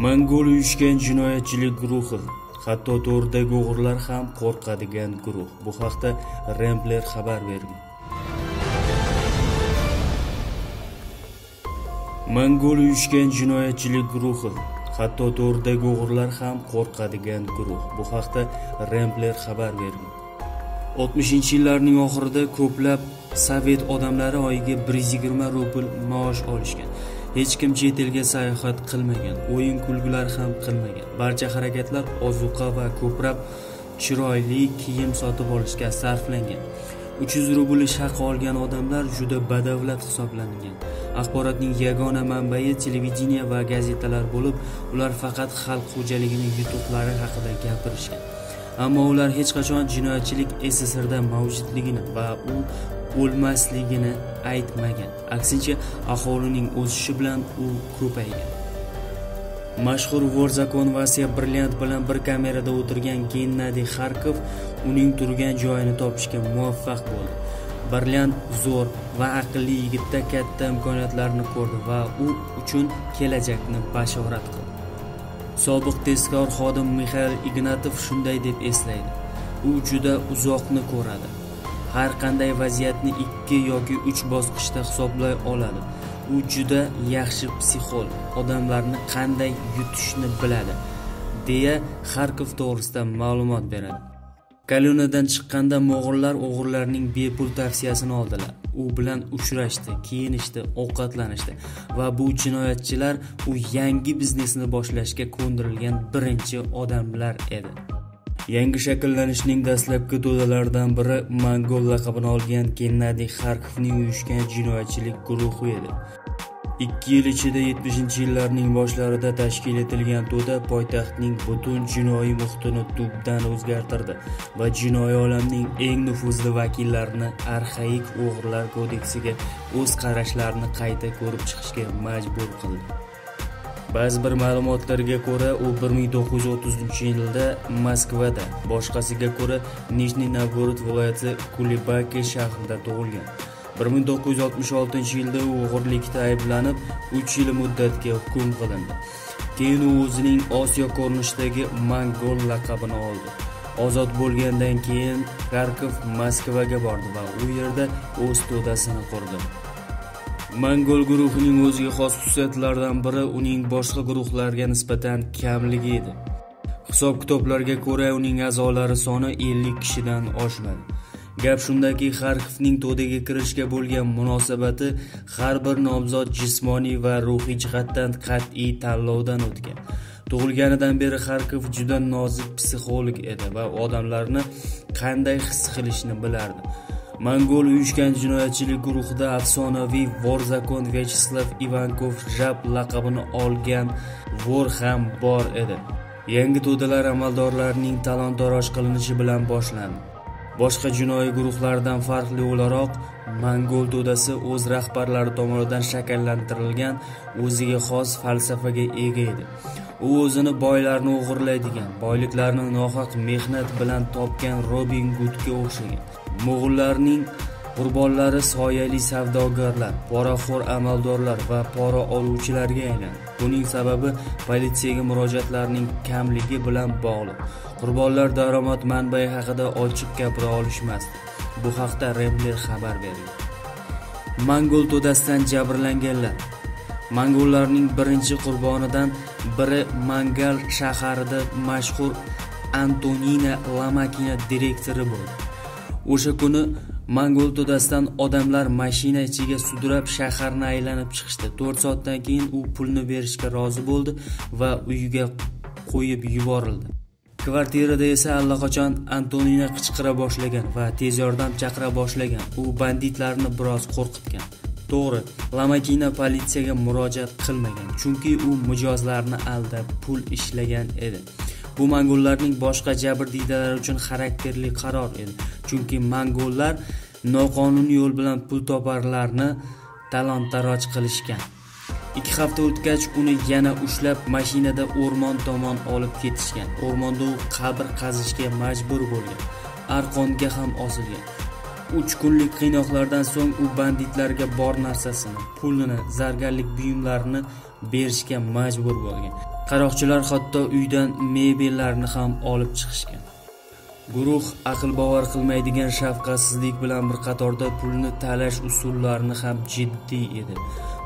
Mongol uyushgan jinoyatchilik guruhi, hatto to'rdagi o'g'rilar ham qo'rqadigan guruh. Bu haqda Rambler xabar berdi. Mongol uyushgan jinoyatchilik guruhi, hatto to'rdagi o'g'rilar ham qo'rqadigan guruh. Bu haqda Rambler xabar berdi. 60-yillarning oxirida ko'plab sovet odamlari oyiga 120 rubl maosh olishgan. Hech kim chet elga sayohat qilmagan, o'yin-kulgular ham qilmagan. Barcha harakatlar ozuqa va ko'proq chiroyli kiyim sotib olishga sarflangan. 300 rubl haq olgan odamlar juda badavlat hisoblangan. Axborotning yagona manbai televideniya va gazetalar bo'lib, ular faqat xalq xo'jaligining yutuqlari haqida gapirishgan. Ammo ular hech qachon jinoyatchilik SSRda mavjudligini va u o'lmasligini aytmagan. Aksincha, aholining o'sishi bilan u ko'paygan. Mashhur Vorzakon Vasya Brilliant bilan bir kamerada o'tirgan Gennadiy Xarkov uning turgan joyini topishga muvaffaq bo'ldi. Brilliant zo'r va aqlli yigitda katta imkoniyatlarni ko'rdi va u uchun kelajakni bashorat qildi. Sobiq tezkor xodim Mixail Ignatov shunday deb eslaydi: u juda uzoqni ko'radi. Har qanday vaziyatni 2 yoki 3 bosqichda hisoblay oladi. U juda yaxshi psixolog, odamlarni qanday yutishni biladi, deya Xarkov to'g'risida ma'lumot beradi. Kolonnadan chiqqanda mo'g'ullar o'g'rilarning bepul tavsiyasini oldilar. U bilan uchrashdi, kiyinishdi, ovqatlanishdi va bu jinoyatchilar u yangi biznesni boshlashga ko'ndirilgan birinchi odamlar edi. Yangi shakllanishning dastlabki to'dalaridan biri Mongol laqabini olgan Gennadiy Xarkovning uyushgan jinoyatchilik guruhi edi. 2 yil ichida 70-yillarning boshlarida tashkil etilgan to'da poytaxtning butun jinoiy muhitini tubdan o'zgartirdi va jinoiy olamning eng nufuzli vakillarini arxaik o'g'rilar kodeksiga o'z qarashlarini qayta ko'rib chiqishga majbur qildi. Ba'zi bir ma'lumotlarga ko'ra, u 1930-yilda Moskvada, boshqasiga ko'ra Nijniy Novgorod viloyati Kulibaki shahrida tug'ilgan. 1966-yilda u o'g'irlikda ayblanib 3 yil muddatga hukm qilindi. Keyin u o'zining Osiyo ko'rinishidagi Mongol laqabini oldi. Ozod bo'lgandan keyin Xarkov Moskvaga bordi va u yerda o'z to'dasini qurdi. Mongol guruhining o'ziga xos xususiyatlaridan biri uning boshqa guruhlarga nisbatan kamligi edi. Hisob-kitoblarga ko'ra, uning a'zolari soni 50 kishidan oshmadi. Gap shundaki, Xarkovning to'daga kirishga bo'lgan munosabati har bir nomzod jismoniy va ruhiy jihatdan qat'iy tanlovdan o'tgan. Tug'ilganidan beri Xarkov juda nozik psixolog edi va odamlarni qanday his qilishni bilardi. Mongol uyushgan jinoyatchilik guruhida afsonaviy Vorzakon Vyacheslav Ivankov Jab laqabini olgan vor ham bor edi. Yangi to'dalar amaldorlarning talon-taroj qilinishi bilan boshlandi. Boshqa jinoiy guruhlardan farqli o'laroq, Mongol to'dasi o'z rahbarlari tomonidan shakllantirilgan o'ziga xos falsafaga ega edi. U o'zini boylarni o'g'irlaydigan, boyliklarni nohaq mehnat bilan topgan Robin Hoodga o'xshagan. Mo'g'ullarning qurbonlari soyali savdogarlar, poraxo'r amaldorlar va pora oluvchilarga aylandi. Buning sababi politsiyaga murojaatlarning kamligi bilan bog'liq. Qurbonlar daromad manbai haqida ochiq gapira olishmasdi. Bu haqda Rambler xabar berdi. Mongol to'dasidan jabrlanganlar. Mongollarning birinchi qurbonidan biri Mangal shahrida mashhur Antonina Lamakina direktori bo'ldi. O'sha kuni Mongol to'dasidan odamlar mashina ichiga sudrab shaharni aylanib chiqishdi. 4 soatdan keyin u pulni berishga rozi bo'ldi va uyiga qo'yib yuborildi. Kvartirada esa allaqachon Antonina qichqira boshlagan va tez yordam chaqira boshlagan. U banditlarni biroz qo'rqitgan. To'g'ri, Lamakina politsiyaga murojaat qilmagan, chunki u mijozlarni aldab pul ishlagan edi. Bu mongollarning boshqa jabrdiydalari uchun xarakterli qaror edi, chunki mongollar noqonuniy yo'l bilan pul toparlarni talon-taroj qilishgan. 2 hafta o'tgach uni yana ushlab mashinada o'rmon tomon olib ketishgan. O'rmonda u qabr qazishga majbur bo'lgan. Arqonga ham osilgan. 3 kunlik qiynoqlardan so'ng u banditlarga bor narsasini, pulini, zargarlik buyumlarini berishga majbur bo'lgan. Qaroqchilar hatto uydan mebellarni ham olib chiqishgan. Guruh aql bovar qilmaydigan shafqatsizlik bilan bir qatorda pulni talash usullarini ham jiddiy edi.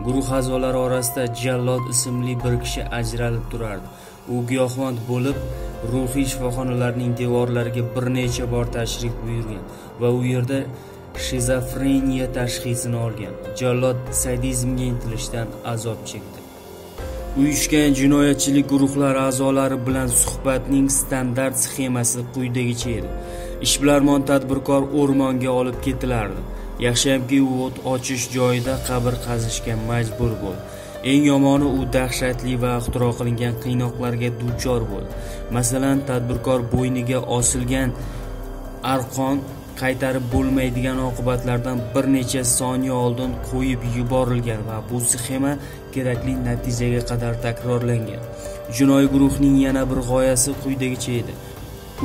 Guruh a'zolari orasida Jallod ismli bir kishi ajralib turardi. U giyohvand bo'lib, ruhiy shifoxonalarning devorlariga bir necha bor tashrif buyurgan va u yerda shizofreniya tashxisini olgan. Jallod sadizmga intilishdan azob chekdi. Uyushgan jinoyatchilik guruhlari a'zolari bilan suhbatning standart sxemasi quyidagicha edi. Ishbilarmon tadbirkor o'rmonga olib ketilardi. Yaxshiyamki u o't ochish joyida qabr qazishga majbur bo'ldi. Eng yomoni u dahshatli va ixtiro qilingan qiynoqlarga duchor bo'ldi. Masalan, tadbirkor bo'yniga osilgan arqon qaytarib bo'lmaydigan oqibatlardan bir necha soniya oldin qo'yib yuborilgan va bu sxema kerakli natijaga qadar takrorlangan. Jinoiy guruhning yana bir g'oyasi quyidagicha edi.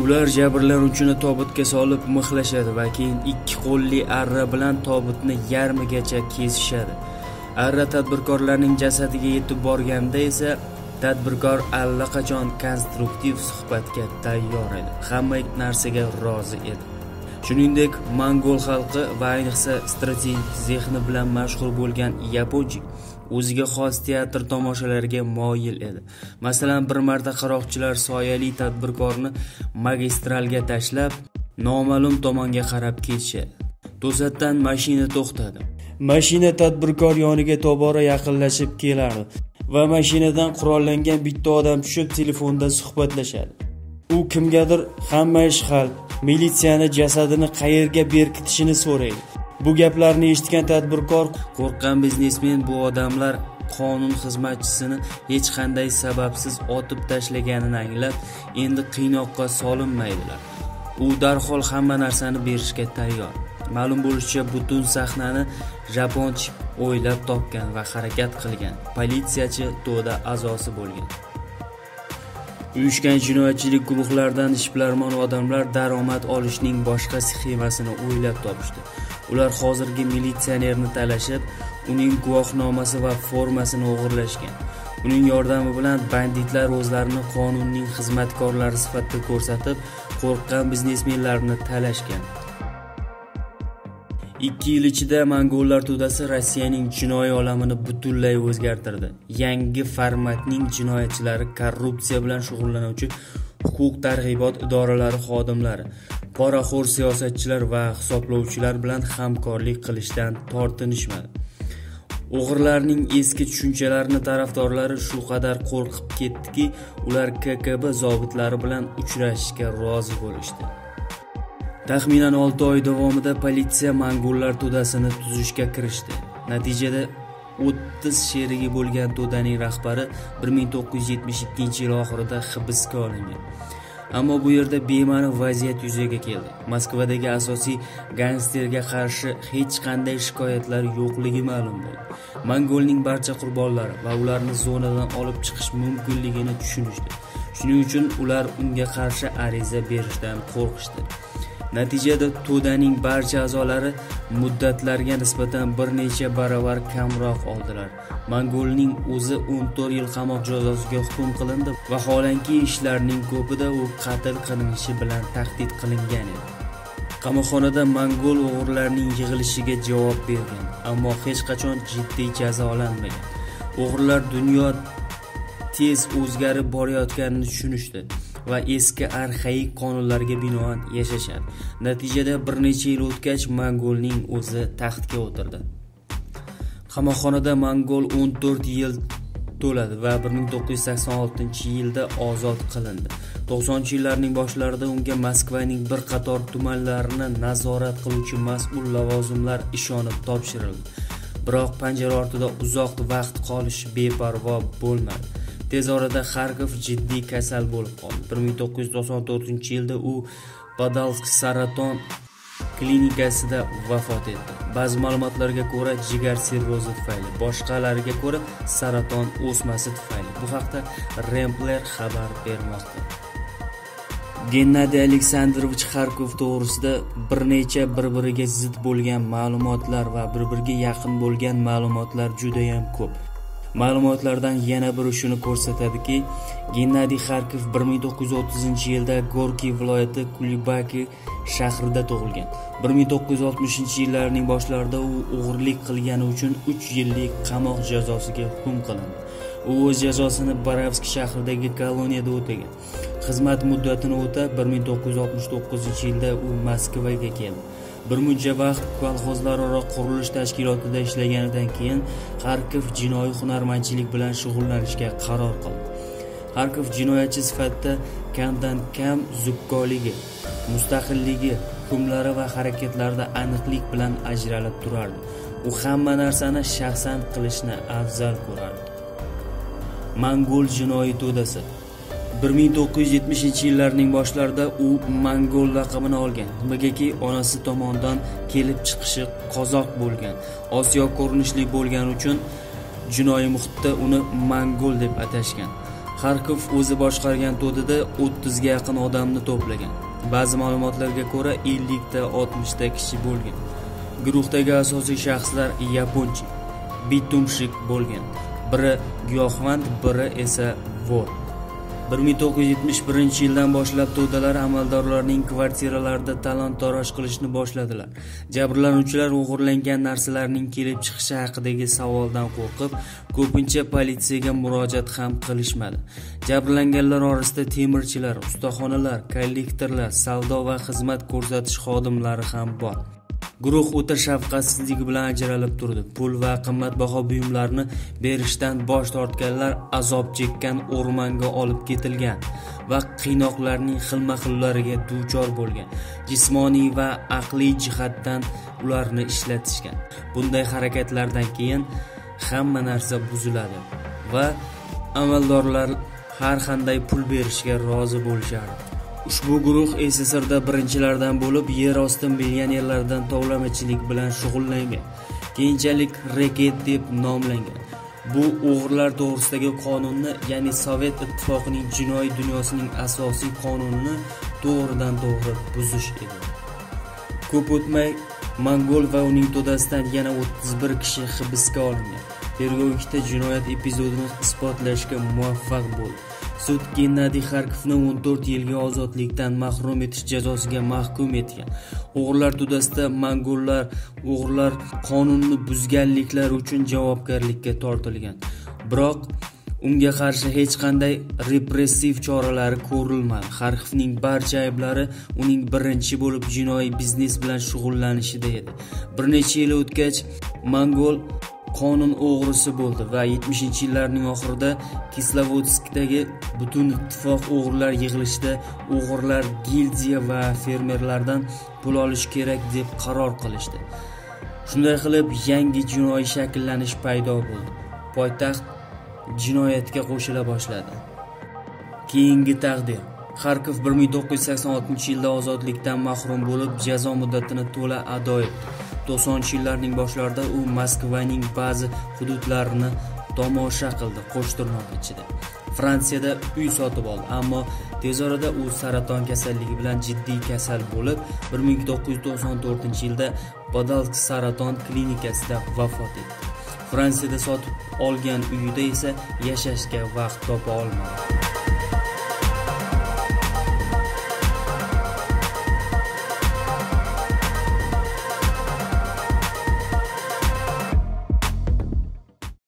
Ular jabrlanuvchini tobutga solib mixlashadi va keyin ikki qo'lli arra bilan tobutni yarmigacha kesishadi. Arra tadbirkorlarning jasadiga yetib borganda esa tadbirkor allaqachon konstruktiv suhbatga tayyor edi. Hamma narsaga rozi edi. Shuningdek, Mongol xalqi va ayniqsa strategik zehni bilan mashhur bo'lgan yaponchik o'ziga xos teatr tomoshalariga moyil edi. Masalan, bir marta qaroqchilar soyali tadbirkorni magistralga tashlab, noma'lum tomonga qarab ketishadi. To'satdan mashina to'xtadi. Mashina tadbirkor yoniga tobora yaqinlashib kelardi va mashinadan qurollangan bitta odam tushib telefonda suhbatlashadi. U kimgadir hamma ish hal, militsiyani jasadini qayerga berkitishini so'raydi. Bu gaplarni eshitgan tadbirkor qo'rqqan biznesmen bu odamlar qonun xizmatchisini hech qanday sababsiz otib tashlaganini anglab, endi qiynoqqa solinmaydilar. U darhol hamma narsani berishga tayyor. Ma'lum bo'lishicha, butun sahnani japonchik o'ylab topgan va harakat qilgan. Politsiyachi to'da a'zosi bo'lgan. Uyushgan jinoyatchilik guruhlaridan ishbilarmon odamlar daromad olishning boshqa sxemasini o'ylab topishdi. Ular hozirgi militsionerni talashib, uning guvohnomasi va formasini o'g'irlashgan. Uning yordami bilan banditlar o'zlarini qonunning xizmatkorlari sifatida ko'rsatib, qo'rqqan biznesmenlarni talashgan. 2 yil ichida Mongollar to'dasi Rossiyaning jinoiy olamini butunlay o'zgartirdi. Yangi formatning jinoyatchilari korrupsiya bilan shug'ullanuvchi huquq targ'ibot idoralari xodimlari, poraxo'r siyosatchilar va hisoblovchilar bilan hamkorlik qilishdan tortinishmadi. O'g'irlarning eski tushunchalarining tarafdorlari shu qadar qo'rqib ketdiki, ular KGB zobitlari bilan uchrashishga rozi bo'lishdi. Taxminan 6 oy davomida politsiya Mongollar to'dasini tuzishga kirishdi. Natijada 30 sherigi bo'lgan to'daning rahbari 1972-yil oxirida hibsga olingan. Ammo bu yerda bema'ni vaziyat yuzaga keldi. Moskvadagi asosiy gangsterga qarshi hech qanday shikoyatlar yo'qligi ma'lum bo'ldi. Mongolning barcha qurbonlari va ularni zonadan olib chiqish mumkinligini tushunishdi. Shuning uchun ular unga qarshi ariza berishdan qo'rqishdi. Natijada to'daning barcha a'zolari muddatlarga nisbatan bir necha baravar kamroq oldilar. Mongolning o'zi 14 yil qamoq jazosiga hukm qilindi va holanki ishlarning ko'pida u qatl qilinishi bilan tahdid qilingan edi. Qamoqxonada Mongol o'g'irlarning yig'ilishiga javob bergan, ammo hech qachon jiddiy jazo olinmagan. O'g'irlar dunyo tez o'zgarib borayotganini tushunishdi va eski arxaik qonunlarga binoan yashashadi. Natijada bir necha yil o'tgach Mongolning o'zi taxtga o'tirdi. Qamoqxonada Mongol 14 yil to'ladi va 1986-yilda ozod qilindi. 90-yillarning boshlarida unga Moskvaning bir qator tumanlarini nazorat qiluvchi mas'ul lavozimlar ishonib topshirildi. Biroq panjara ortida uzoq vaqt qolish beparvo bo'lmadi. Tez orada Xarkov jiddiy kasal bo'lib qoldi. 1994-yilda u Podolsk saraton klinikasida vafot etdi. Ba'zi ma'lumotlarga ko'ra jigar sirrozi tufayli, boshqalariga ko'ra saraton o'smasi tufayli. Bu haqda Rempler xabar bermoqda. Gennadiy Aleksandrovich Xarkov to'g'risida bir necha bir-biriga zid bo'lgan ma'lumotlar va bir-biriga yaqin bo'lgan ma'lumotlar juda ham ko'p. Ma'lumotlardan yana biri shuni ko'rsatadiki, Gennadiy Xarkov 1930-yilda Gorkiy viloyati Kulibaki shahrida tug'ilgan. 1960-yillarning boshlarida u o'g'irlik qilgani uchun 3 yillik qamoq jazosiga hukm qilindi. U o'z jazosini Borovsk shahridagi koloniyada o'tagan. Xizmat muddatini o'tab 1969-yilda u Moskvaga keldi. Bir muncha vaqt kolxozlararo qurilish tashkilotida ishlaganidan keyin Xarkov jinoiy hunarmandchilik bilan shug'ullanishga qaror qildi. Xarkov jinoyatchi sifatida kamdan-kam zukkoligi, mustaqilligi, hukmlari va harakatlarida aniqlik bilan ajralib turardi. U hamma narsani shaxsan qilishni afzal ko'rardi. Mongol jinoiy to'dasi 1970-yillarning boshlarida u Mongol laqabini olgan. Nimagaki onasi tomonidan kelib chiqishi qozoq bo'lgan, Osiyo ko'rinishli bo'lgani uchun jinoiy muhitda uni Mongol deb atashgan. Xarkov o'zi boshqargan to'dada 30 ga yaqin odamni to'plagan. Ba'zi ma'lumotlarga ko'ra 50 ta 60 ta kishi bo'lgan. Guruhdagi asosiy shaxslar yaponcha, bitumshik bo'lgan. Biri giyohvand, biri esa vor. 1971-yildan boshlab to'dalar amaldorlarning kvartiralarida talon-toroj qilishni boshladilar. Jabrlanuvchilar o'g'irlangan narsalarning kelib chiqishi haqidagi savoldan qo'rqib, ko'pincha politsiyaga murojaat ham qilishmadi. Jabrlanganlar orasida temirchilar, ustaxonalar, kollektorlar, savdo va xizmat ko'rsatish xodimlari ham bor. Guruh o'ta shafqatsizligi bilan ajralib turdi. Pul va qimmatbaho buyumlarni berishdan bosh tortganlar azob chekkan o'rmonga olib ketilgan va qiynoqlarning xilma-xillariga duchor bo'lgan. Jismoniy va aqliy jihatdan ularni ishlatishgan. Bunday harakatlardan keyin hamma narsa buziladi va amaldorlar har qanday pul berishga rozi bo'lishardi. Ushbu guruh SSRda birinchilardan bo'lib, yer osti millionerlaridan tovlamachilik bilan shug'ullangan. Keyinchalik reket deb nomlangan. Bu o'g'irlar to'g'risidagi qonunni, ya'ni Sovet ittifoqining jinoiy dunyosining asosiy qonunini to'g'ridan-to'g'ri buzish edi. Ko'p o'tmay Mongol va uning to'dasidan yana 31 kishi hibsga olingan. Tergov ikkita jinoyat epizodini isbotlashga muvaffaq bo'ldi. Sud Gennadiy Xarkovni 14 yilga ozodlikdan mahrum etish jazosiga mahkum etgan. O'g'irlar to'dasida mongollar o'g'irlar qonunni buzganliklar uchun javobgarlikka tortilgan. Biroq unga qarshi hech qanday repressiv choralari ko'rilmadi. Xarkovning barcha ayblari uning birinchi bo'lib jinoiy biznes bilan shug'ullanishida edi. Bir necha yil o'tgach, Mongol qonun o'g'risi bo'ldi va 70-yillarning oxirida Kislovodskdagi butun ittifoq o'g'irlar yig'ilishida o'g'irlar gildiya va fermerlardan pul olish kerak deb qaror qilishdi. Shunday qilib yangi jinoiy shakllanish paydo bo'ldi. Poytaxt jinoyatga qo'shila boshladi. Keyingi taqdir. Xarkov 1986-yilda ozodlikdan mahrum bo'lib, jazo muddatini to'la ado etdi. 90-yillarning boshlarida u Moskvaning ba'zi hududlarini tomosha qildi, qo'shtirnoq ichida. Fransiyada uy sotib oldi, ammo tez orada u saraton kasalligi bilan jiddiy kasal bo'lib, 1994-yilda Podolsk saraton klinikasida vafot etdi. Fransiyada sotib olgan uyida esa yashashga vaqt topa olmadi.